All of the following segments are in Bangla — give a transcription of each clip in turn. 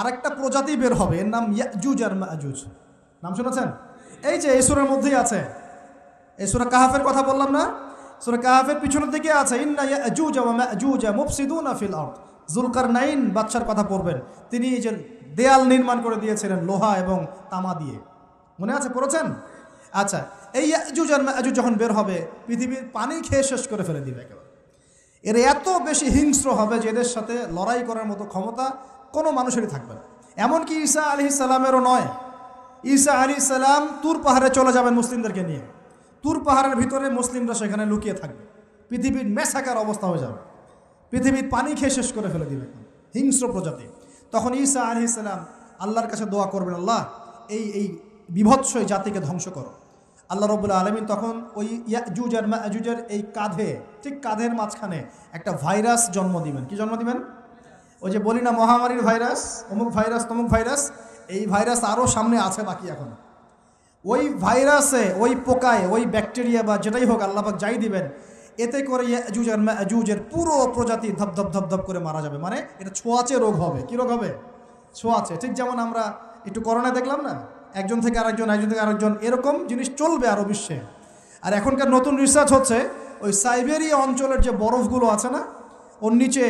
আরেকটা প্রজাতি বের হবে, এর নাম ইয়াজুজ আর মাজুজ। নাম শুনেছেন? এই যে এই সূরার মধ্যেই আছে, এই সূরা কাহাফের কথা বললাম না, সূরা কাহাফের পিছনের দিকে আছে ইন্না ইয়াজুজ ওয়া মাজুজ মুফসিদুনা ফিল আরদ। যুলকারনাইন বাদশার কথা পড়বেন, তিনি যে দেয়াল নির্মাণ করে দিয়েছিলেন লোহা এবং তামা দিয়ে, মনে আছে, পড়েছেন? আচ্ছা, এই ইয়াজুজ আর মাজুজ যখন বের হবে, পৃথিবীর পানি খেয়ে শেষ করে ফেলে দিবে একেবারে। এর এত বেশি হিংস্র হবে যে এদের সাথে লড়াই করার মতো ক্ষমতা কোনো মানুষেরই থাকবে না। এমনকি ঈসা আলাইহিস সালামেরও নয়। ঈসা আলাইহিস সালাম তুর পাহাড়ে চলে যাবেন মুসলিমদেরকে নিয়ে, তুর পাহাড়ের ভিতরে মুসলিমরা সেখানে লুকিয়ে থাকবে, পৃথিবীর মেসাকার অবস্থা হয়ে যাবে, পৃথিবীর পানি খেয়ে শেষ করে ফেলে দিবে হিংস্র প্রজাতি। তখন ঈসা আলাইহিস সালাম আল্লাহর কাছে দোয়া করবেন, আল্লাহ এই বিভৎস জাতিকে ধ্বংস করো। আল্লাহ রাব্বুল আলামিন তখন ওই ইয়াজুজ আর মাজুজের এই কাঁধে, ঠিক কাঁধের মাঝখানে একটা ভাইরাস জন্ম দিবেন। কি জন্ম দিবেন? ওই যে বলি না মহামারীর ভাইরাস, অমুক ভাইরাস তমুক ভাইরাস, এই ভাইরাস আরও সামনে আছে বাকি এখন। ওই ভাইরাসে, ওই পোকায়, ওই ব্যাকটেরিয়া বা যেটাই হোক আল্লাহ পাক যাই দিবেন, এতে করে ইয়াজুজ আর মাজুজের পুরো প্রজাতি ধপ ধপ ধপ করে মারা যাবে। মানে এটা ছোঁয়াচে রোগ হবে। কি রোগ হবে? ছোঁয়াচে। ঠিক যেমন আমরা একটু করোনা দেখলাম না, একজন থেকে আরেকজন, একজন থেকে আরেকজন, এরকম জিনিস চলবে আরও বিশ্বে। আর এখনকার নতুন রিসার্চ হচ্ছে ওই সাইবেরিয়া অঞ্চলের যে বরফগুলো আছে না, ওর নিচে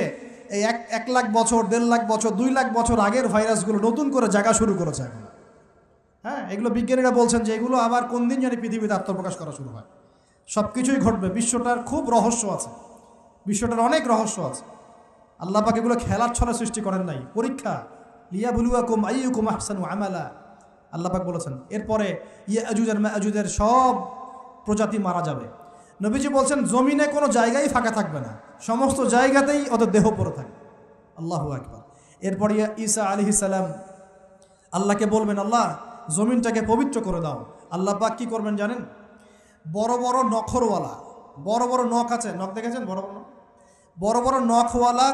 এই 1 লাখ বছর, 1.5 লাখ বছর, 2 লাখ বছর আগের ভাইরাসগুলো নতুন করে জায়গা শুরু করেছে এখন। হ্যাঁ, এগুলো বিজ্ঞানীরা বলছেন যে এগুলো আবার কোন দিন জানি পৃথিবীতে আত্মপ্রকাশ করা শুরু হয়। সব কিছুই ঘটবে। বিশ্বটার খুব রহস্য আছে, বিশ্বটার অনেক রহস্য আছে। আল্লাহ পাক এগুলো খেলার ছলে সৃষ্টি করেন নাই, পরীক্ষা। লিয়াবলুয়াকুম আইয়ুকুম আহসানু আমালা, আল্লাহ পাক বলেছেন। এরপরে ইয়াজুজ আর মাজুজের সব প্রজাতি মারা যাবে। নবীজি বলছেন জমিনে কোনো জায়গায় ফাঁকা থাকবে না, সমস্ত জায়গাতেই ওদের দেহ পড়ে থাকবে। আল্লাহু আকবার। এরপরে ঈসা আলাইহিস সালাম আল্লাহকে বলবেন, আল্লাহ জমিনটাকে পবিত্র করে দাও। আল্লাহ পাক কী করবেন জানেন? বড় বড় নখরওয়ালা, বড় বড় নখ আছে, নখ দেখেছেন? বড় বড় বড় বড় নখওয়ালা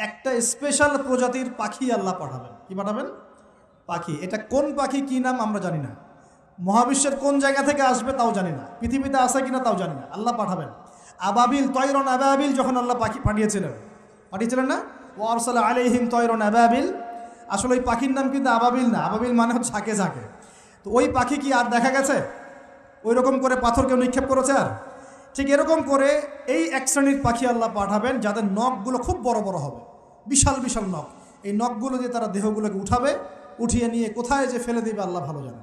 একটা স্পেশাল প্রজাতির পাখি আল্লাহ পাঠাবেন। কি পাঠাবেন? পাখি। এটা কোন পাখি, কি নাম আমরা জানি না, মহাবিশ্বের কোন জায়গা থেকে আসবে তাও জানি না, পৃথিবীতে আসে কিনা তাও জানি না, আল্লাহ পাঠাবেন। আবাবিল, তয়রন আবাবিল যখন আল্লাহ পাখি পাঠিয়েছিলেন না, ও আরসালা আলাইহিম তয়রন আবাবিল, আসলে ওই পাখির নাম কিন্তু আবাবিল না, আবাবিল মানে হচ্ছে ঝাঁকে ঝাঁকে। তো ওই পাখি কি আর দেখা গেছে? ওই রকম করে পাথর কেউ নিক্ষেপ করেছে? আর ঠিক এরকম করে এই এক শ্রেণীর পাখি আল্লাহ পাঠাবেন যাদের নখগুলো খুব বড় বড় হবে, বিশাল বিশাল নখ। এই নখগুলো দিয়ে তারা দেহগুলোকে উঠাবে, উঠিয়ে নিয়ে কোথায় যে ফেলে দেবে আল্লাহ ভালো জানে।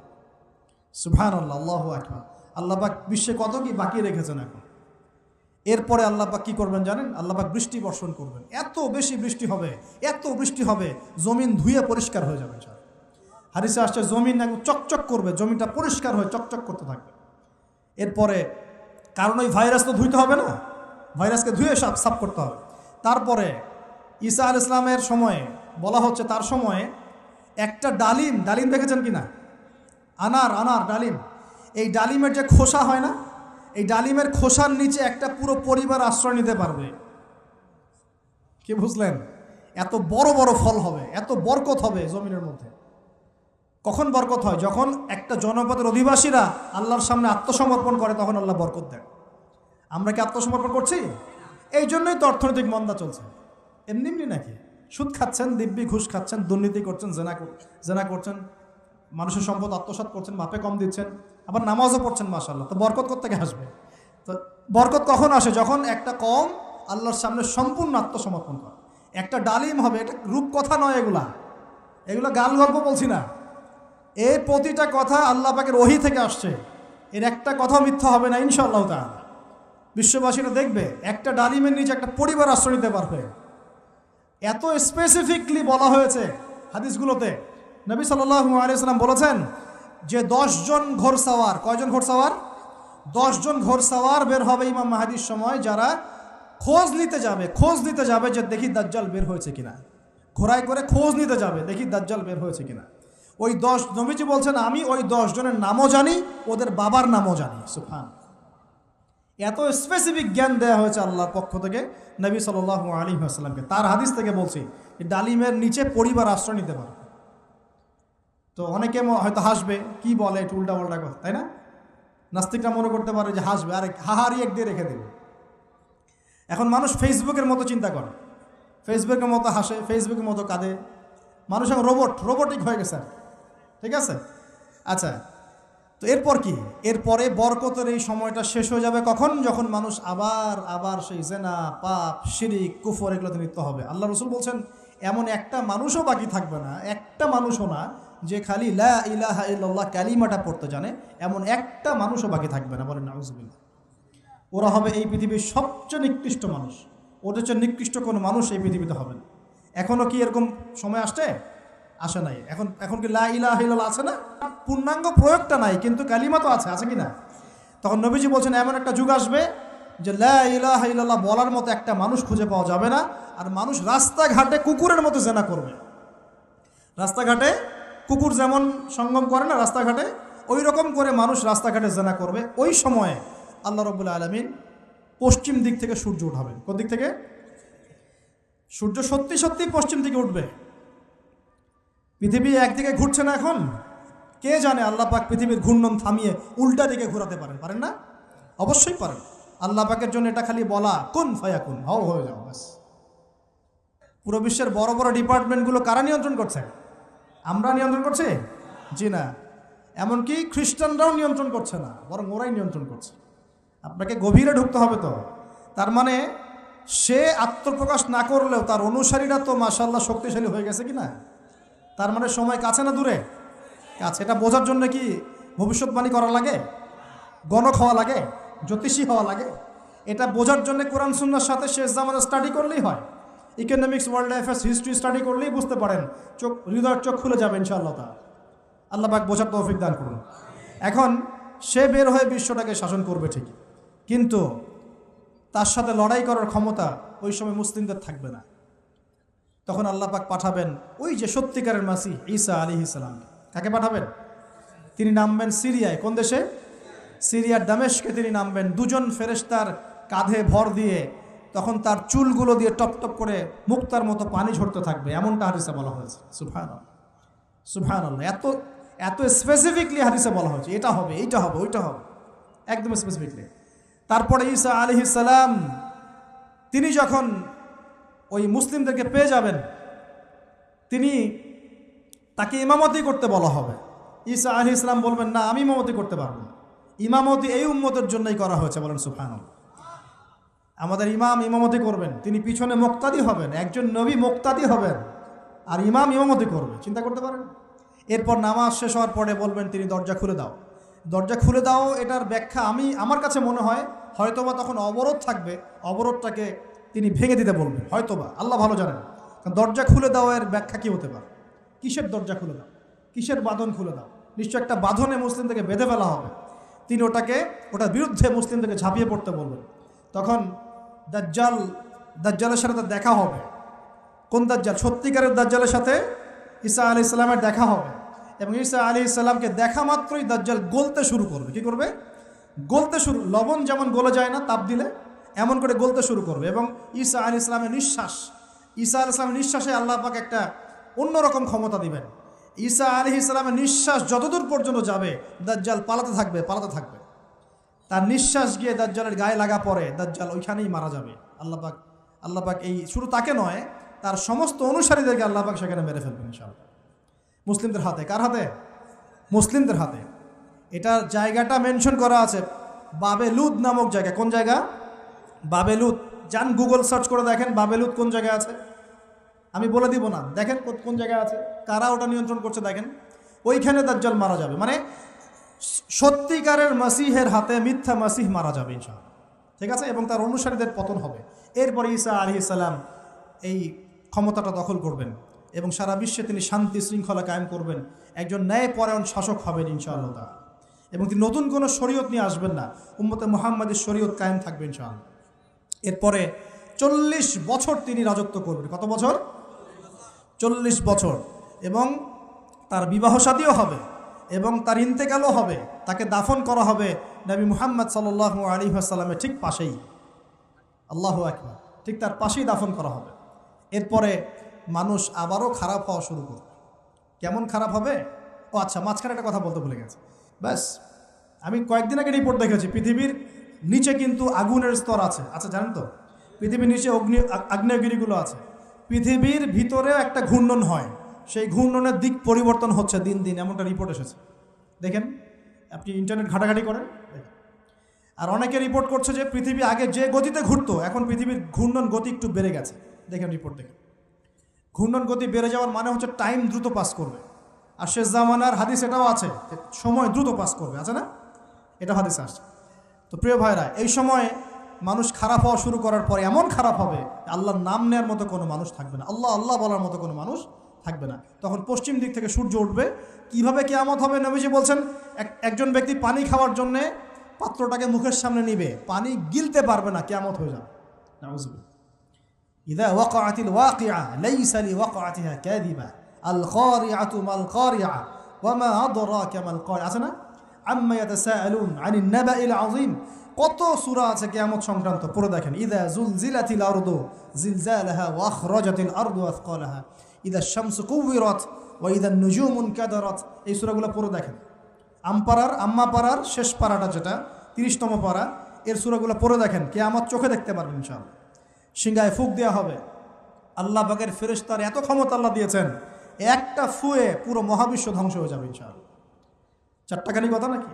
সুবহানাল্লাহ, আল্লাহু আকবার। আল্লাহ পাক বিশ্বে কত কি বাকি রেখেছেন এখন। এরপরে আল্লাহ পাক কী করবেন জানেন? আল্লাহ পাক বৃষ্টি বর্ষণ করবেন। এত বেশি বৃষ্টি হবে, এত বৃষ্টি হবে, জমিন ধুয়ে পরিষ্কার হয়ে যাবে। হাদিসে আসছে জমিন একদম চকচক করবে, জমিনটা পরিষ্কার হয়ে চকচক করতে থাকবে। এরপরে কারণ ওই ভাইরাস তো ধুইতে হবে না, ভাইরাসকে ধুয়ে সাফ করতে হবে। তারপরে ঈসা আলাইহিস সালামের সময়ে বলা হচ্ছে, তার সময়ে একটা ডালিম, ডালিম দেখেছেন কি না? আনার ডালিম, এই ডালিমের যে খোসা হয় না, এই ডালিমের খোসার নিচে একটা পুরো পরিবার আশ্রয় নিতে পারবে। কি বুঝলেন? এত বড় বড় ফল হবে, এত বরকত হবে জমিনের মধ্যে। কখন বরকত হয়? যখন একটা জনপদের অধিবাসীরা আল্লাহর সামনে আত্মসমর্পণ করে, তখন আল্লাহ বরকত দেন। আমরা কি আত্মসমর্পণ করছি? এই জন্যই তো অর্থনৈতিক মন্দা চলছে। এমনি এমনি নাকি? সুদ খাচ্ছেন, দিব্যি ঘুষ খাচ্ছেন, দুর্নীতি করছেন, জেনা করছেন, মানুষের সম্পদ আত্মসাৎ করছেন, মাপে কম দিচ্ছেন, আবার নামাজও পড়ছেন, মাশাআল্লাহ। তো বরকত কোত্থেকে আসবে? তো বরকত কখন আসে? যখন একটা কওম আল্লাহর সামনে সম্পূর্ণ আত্মসমর্পণ করে। একটা ডালিম হবে, এটা রূপকথা নয়, এগুলা গাল গল্প বলছি না। এই প্রতিটা কথা আল্লাহ পাকের ওহী থেকে আসছে, এর একটা কথা মিথ্যা হবে না ইনশাআল্লাহ তাআলা। বিশ্ববাসীরা দেখবে একটা ডালিমের নিচে একটা পরিবার আশ্রয় নিতে পারবে। এত স্পেসিফিকলি বলা হয়েছে হাদিসগুলোতে। নবী সাল্লাল্লাহু আলাইহি ওয়াসাল্লাম বলেছেন যে 10 জন ঘোড়সাওয়ার, কয়জন ঘোড়সাওয়ার? 10 জন ঘোড়সাওয়ার বের হবে ইমাম মাহদীর সময়, যারা খোঁজ নিতে যাবে যে দেখি দাজ্জাল বের হয়েছে কিনা। ঘোড়ায় করে খোঁজ নিতে যাবে, দেখি দাজ্জাল বের হয়েছে কিনা। ওই 10, নবীজি বলছেন আমি ওই 10 জনের নামও জানি, ওদের বাবার নামও জানি। সুবহান। এত স্পেসিফিক জ্ঞান দেওয়া হয়েছে আল্লাহর পক্ষ থেকে নবী সাল্লাল্লাহু আলাইহি ওয়াসাল্লামকে। তার হাদিস থেকে বলছি, ডালিমের নিচে পরিবার আশ্রয় নিতে পারে। তো অনেকে হয়তো হাসবে, কি বলে একটু উল্টা পাল্টা কথা, তাই না? নাস্তিকরা মনে করতে পারে যে হাসবে, আরে হাহারি এক দিয়ে রেখে দেবে। এখন মানুষ ফেসবুকের মতো চিন্তা করে, ফেসবুকের মতো হাসে, ফেসবুকের মতো কাঁদে, মানুষ এখন রোবটিক হয়ে গেছে, ঠিক আছে? আচ্ছা, তো এরপর কি? এরপরে বরকতের এই সময়টা শেষ হয়ে যাবে কখন? যখন মানুষ আবার সেই জেনা, পাপ, শিরিক, কুফর এগুলোতে লিপ্ত হবে। আল্লাহ রসুল বলছেন এমন একটা মানুষও বাকি থাকবে না, একটা মানুষও না যে খালি লা ইলাহা ইল্লাল্লাহ কালিমাটা পড়তে জানে, এমন একটা মানুষও বাকি থাকবে না। বলেন নাউজুবিল্লাহ। ওরা হবে এই পৃথিবীর সবচেয়ে নিকৃষ্ট মানুষ। ওদের চেয়ে নিকৃষ্ট কোনো মানুষ এই পৃথিবীতে হবে না। এখনও কি এরকম সময় আসে নাই? এখন কি লা ইলাহা ইল্লাল্লাহ আছে না? পূর্ণাঙ্গ প্রয়োগটা নাই, কিন্তু কালিমা তো আছে কি না? তখন নবীজি বলছেন এমন একটা যুগ আসবে যে লা ইলাহা ইল্লাল্লাহ বলার মতো একটা মানুষ খুঁজে পাওয়া যাবে না। আর মানুষ রাস্তাঘাটে কুকুরের মতো জেনা করবে। রাস্তাঘাটে কুকুর যেমন সঙ্গম করে না রাস্তাঘাটে, ওই রকম করে মানুষ রাস্তাঘাটে জেনা করবে। ওই সময়ে আল্লাহ রাব্বুল আলামিন পশ্চিম দিক থেকে সূর্য উঠাবেন। কোন দিক থেকে? সূর্য সত্যি সত্যি পশ্চিম দিকে উঠবে। পৃথিবী একদিকে ঘুরছে না এখন? কে জানে আল্লাহ পাক পৃথিবীর ঘূর্ণন থামিয়ে উল্টা দিকে ঘোরাতে পারেন না? অবশ্যই পারেন। আল্লাহ পাকের জন্য এটা খালি বলা, কুন ফায়াকুন, হও হয়ে যাও, ব্যাস। পুরো বিশ্বের বড় বড় ডিপার্টমেন্টগুলো কারা নিয়ন্ত্রণ করছে? আমরা নিয়ন্ত্রণ করছি? জি না। এমনকি খ্রিস্টানরাও নিয়ন্ত্রণ করছে না, বরং ওরাই নিয়ন্ত্রণ করছে। আপনাকে গভীরে ঢুকতে হবে তো। তার মানে সে আত্মপ্রকাশ না করলেও তার অনুসারীরা তো মাশাআল্লাহ শক্তিশালী হয়ে গেছে কি না? তার মানে সময় কাছে না দূরে? কাছে। এটা বোঝার জন্য কি ভবিষ্যৎবাণী করা লাগে? গণক হওয়া লাগে? জ্যোতিষী হওয়া লাগে? এটা বোঝার জন্য কোরআন সুন্নাহর সাথে শেষ জামানা স্টাডি করলেই হয়। Economics, world affairs, history study করলেই বুঝতে পারেন। হৃদয়ের চোখ খুলে যাবে ইনশাআল্লাহ তাআলা। আল্লাহ পাক বোঝার তৌফিক দান করুন। এখন সে বের হয়ে বিশ্বটাকে শাসন করবে ঠিকই, কিন্তু তার সাথে লড়াই করার ক্ষমতা ওই সময় মুসলিমদের থাকবে না। তখন আল্লাহ পাক পাঠাবেন ওই যে সত্যিকারের মাসিহ ঈসা আলাইহিস সালাম। কাকে পাঠাবেন? তিনি নামবেন সিরিয়ায়। কোন দেশে? সিরিয়ার দামেশকে তিনি নামবেন। দুজন ফেরেশতার কাঁধে ভর দিয়ে, তখন তার চুলগুলো দিয়ে টপ টপ করে মুক্তার মতো পানি ঝরতে থাকবে, এমনটা হাদিসে বলা হয়েছে। সুবহানাল্লাহ, সুবহানাল্লাহ। এত স্পেসিফিকলি হাদিসে বলা হয়েছে এটা হবে, এইটা হবে, ওইটা হবে, একদম স্পেসিফিকলি। তারপরে ঈসা আলাইহিস সালাম তিনি যখন ওই মুসলিমদেরকে পেয়ে যাবেন, তাকে ইমামতি করতে বলা হবে। ঈসা আলাইহিস সালাম বলবেন, না, আমি ইমামতি করতে পারবো না। ইমামতি এই উম্মতের জন্যই করা হয়েছে। বলেন সুবহানাল্লাহ। আমাদের ইমাম ইমামতি করবেন, তিনি পিছনে মুক্তাদি হবেন। একজন নবী মুক্তাদি হবেন আর ইমাম ইমামতি করবে। চিন্তা করতে পারেন? এরপর নামাজ শেষ হওয়ার পরে বলবেন তিনি, দরজা খুলে দাও, দরজা খুলে দাও। এটার ব্যাখ্যা আমার কাছে মনে হয় হয়তোবা তখন অবরোধ থাকবে, অবরোধটাকে তিনি ভেঙে দিতে বলবেন হয়তোবা, আল্লাহ ভালো জানেন। কারণ দরজা খুলে দাও এর ব্যাখ্যা কী হতে পারে? কিসের দরজা খুলে দাও? কিসের বাঁধন খুলে দাও? নিশ্চয় একটা বাঁধনে মুসলিমদেরকে বেঁধে ফেলা হবে। তিনি ওটার বিরুদ্ধে মুসলিমদেরকে ঝাঁপিয়ে পড়তে বলবেন। তখন দাজ্জালের সাথে তার দেখা হবে। কোন দাজ্জাল? সত্যিকারের দাজ্জালের সাথে ঈসা আলাইহিস সালামের দেখা হবে। এবং ঈসা আলাইহিস সালামকে দেখা মাত্রই দাজ্জাল গলতে শুরু করবে। কি করবে? গলতে শুরু। লবণ যেমন গলে যায় না তাপ দিলে, এমন করে গলতে শুরু করবে। এবং ঈসা আলাইহিস সালামের নিঃশ্বাসে আল্লাহ পাক একটা অন্যরকম ক্ষমতা দিবেন। ঈসা আলাইহিস সালামের নিঃশ্বাস যতদূর পর্যন্ত যাবে দাজ্জাল পালাতে থাকবে। তার নিঃশ্বাস গিয়ে দাজ্জালের গায়ে লাগা পরে দাজ্জাল ওইখানেই মারা যাবে। আল্লাহ পাক এই শুধু তাকে নয়, তার সমস্ত অনুসারীদেরকে আল্লাহ পাক সেখানে মেরে ফেলবেন ইনশাআল্লাহ। মুসলিমদের হাতে। কার হাতে? মুসলিমদের হাতে। এটার জায়গাটা মেনশন করা আছে, বাবেলুদ নামক জায়গা। কোন জায়গা? বাবেলুদ। যান গুগল সার্চ করে দেখেন বাবেলুদ কোন জায়গায় আছে। আমি বলে দিব না, দেখেন কোন জায়গায় আছে, কারা ওটা নিয়ন্ত্রণ করছে দেখেন। ওইখানে দাজ্জাল মারা যাবে। মানে সত্যিকারের মাসিহের হাতে মিথ্যা মাসিহ মারা যাবে ইনশাআল্লাহ, ঠিক আছে? এবং তার অনুসারীদের পতন হবে। এরপরে ঈসা আলাইহিস সালাম এই ক্ষমতাটা দখল করবেন এবং সারা বিশ্বে তিনি শান্তি শৃঙ্খলা কায়েম করবেন। একজন ন্যায়পরায়ণ শাসক হবেন ইনশাআল্লাহ তাআলা। এবং তিনি নতুন কোনো শরীয়ত নিয়ে আসবেন না, উম্মতে মুহাম্মাদের শরীয়ত কায়েম থাকবে ইনশাআল্লাহ। এরপরে 40 বছর তিনি রাজত্ব করবেন। কত বছর? 40 বছর। এবং তার বিবাহ শাদীও হবে এবং তার ইন্তেকালও হবে। তাকে দাফন করা হবে নবী মুহাম্মদ সাল্লাল্লাহু আলাইহি ওয়াসাল্লামের ঠিক পাশেই। আল্লাহু আকবার। ঠিক তার পাশেই দাফন করা হবে। এরপরে মানুষ আবারও খারাপ হওয়া শুরু করবে। কেমন খারাপ হবে? ও আচ্ছা, মাঝখানে একটা কথা বলতে ভুলে গেছে। ব্যাস, আমি কয়েকদিন আগে রিপোর্ট দেখেছি, পৃথিবীর নিচে কিন্তু আগুনের স্তর আছে। আচ্ছা, জানেন তো পৃথিবীর নিচে আগ্নেয়গিরিগুলো আছে। পৃথিবীর ভিতরেও একটা ঘূর্ণন হয়, সেই ঘূর্ণনের দিক পরিবর্তন হচ্ছে দিন দিন, এমনটা রিপোর্ট এসেছে। দেখেন, আপনি ইন্টারনেট ঘাটাঘাটি করেন। আর অনেকে রিপোর্ট করছে যে পৃথিবী আগে যে গতিতে ঘুরতো, এখন পৃথিবীর ঘূর্ণন গতি একটু বেড়ে গেছে। দেখেন রিপোর্ট, দেখেন ঘূর্ণন গতি বেড়ে যাওয়ার মানে হচ্ছে টাইম দ্রুত পাস করবে। আর শেষ জামানার হাদিস এটাও আছে, সময় দ্রুত পাস করবে, আছে না? এটা হাদিস আসছে। তো প্রিয় ভাইরা, এই সময় মানুষ খারাপ হওয়া শুরু করার পরে এমন খারাপ হবে, আল্লাহর নাম নেওয়ার মতো কোনো মানুষ থাকবে না, আল্লাহ আল্লাহ বলার মতো কোনো মানুষ থাকবে না। তখন পশ্চিম দিক থেকে সূর্য উঠবে। কিভাবে কিয়ামত হবে? নবীজি বলছেন, একজন ব্যক্তি পানি খাওয়ার জন্যে পাত্রটাকে মুখের সামনে নিবে, পানি গিলতে পারবে না, কিয়ামত হয়ে যাবে। নাউযুবিল্লাহ। ইযা ওয়াকাআতিল ওয়াকিআ লাইসা লিওয়াকাআতিহা কাযিবা আল খারিআতু মাল খারিআ ওয়া মা আদরাকা মাল খারিআ, আছে না? আম্মা ইয়াতাসাআলুন আনিন নাবাইল আযীম। কত সূরা আছে কিয়ামত সংক্রান্ত, পড়ে দেখেন। ইযা যুলজিলাতিল আরদু জিলজালাহা ওয়া আখরাজাতিল আরদু আথকালাহা ইযা শামসু কুওয়িরাত ওয়া ইযা নুজুমু কাদারাত। এই সূরাগুলো পড়ে দেখেন। আম্মা পাড়ার শেষ পাড়াটা, যেটা 30তম পাড়া, এর সূরাগুলো পড়ে দেখেন। কিয়ামত চোখে দেখতে পারবেন ইনশাআল্লাহ। সিংহায় ফুঁক দেওয়া হবে। আল্লাহ পাকের ফেরেশতার এত ক্ষমতা আল্লাহ দিয়েছেন, একটা ফুয়ে পুরো মহাবিশ্ব ধ্বংস হয়ে যাবে ইনশাআল্লাহ। চারটাখানি কথা নাকি?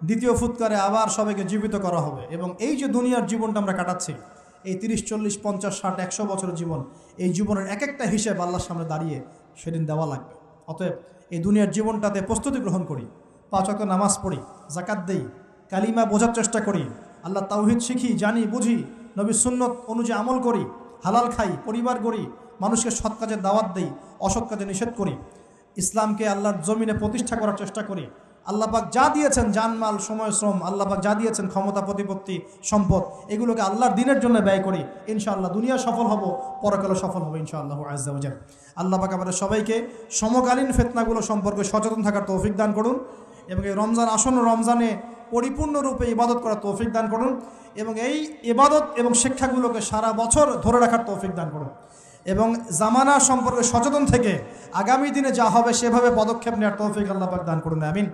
দ্বিতীয় ফুৎকারে আবার সবাইকে জীবিত করা হবে। এবং এই যে দুনিয়ার জীবনটা আমরা কাটাচ্ছি, এই 30, 40, 50, 60, 100 বছরের জীবন, এই জীবনের এক একটা হিসেব আল্লাহর সামনে দাঁড়িয়ে সেদিন দেওয়া লাগবে। অতএব এই দুনিয়ার জীবনটাতে প্রস্তুতি গ্রহণ করি, 5 ওয়াক্ত নামাজ পড়ি, যাকাত দেই, কালিমা বোঝার চেষ্টা করি, আল্লাহ তাওহীদ শিখি, জানি, বুঝি, নবীর সুন্নত অনুযায়ী আমল করি, হালাল খাই, পরিবার গড়ি, মানুষকে সৎ কাজে দাওয়াত দেই, অসৎ কাজে নিষেধ করি, ইসলামকে আল্লাহর জমিনে প্রতিষ্ঠা করার চেষ্টা করি। আল্লাহ পাক যা দিয়েছেন, জানমাল, সময়, শ্রম, আল্লাহ পাক যা দিয়েছেন, ক্ষমতা, প্রতিপত্তি, সম্পদ, এগুলোকে আল্লাহর দিনের জন্য ব্যয় করি। ইনশাআল্লাহ দুনিয়া সফল হব, পরকালে সফল হবে ইনশাআল্লাহ আযজা ওয়া জাল। আল্লাহ পাক আমাদের সবাইকে সমকালীন ফিতনাগুলো সম্পর্কে সচেতন থাকার তৌফিক দান করুন, এবং এই রমজান, আসন্ন রমজানে পরিপূর্ণরূপে ইবাদত করার তৌফিক দান করুন, এবং এই ইবাদত এবং শিক্ষাগুলোকে সারা বছর ধরে রাখার তৌফিক দান করুন, এবং জামানা সম্পর্কে সচেতন থেকে আগামী দিনে যা হবে সেভাবে পদক্ষেপ নেওয়ার তৌফিক আল্লাহ পাক দান করুন। আমিন।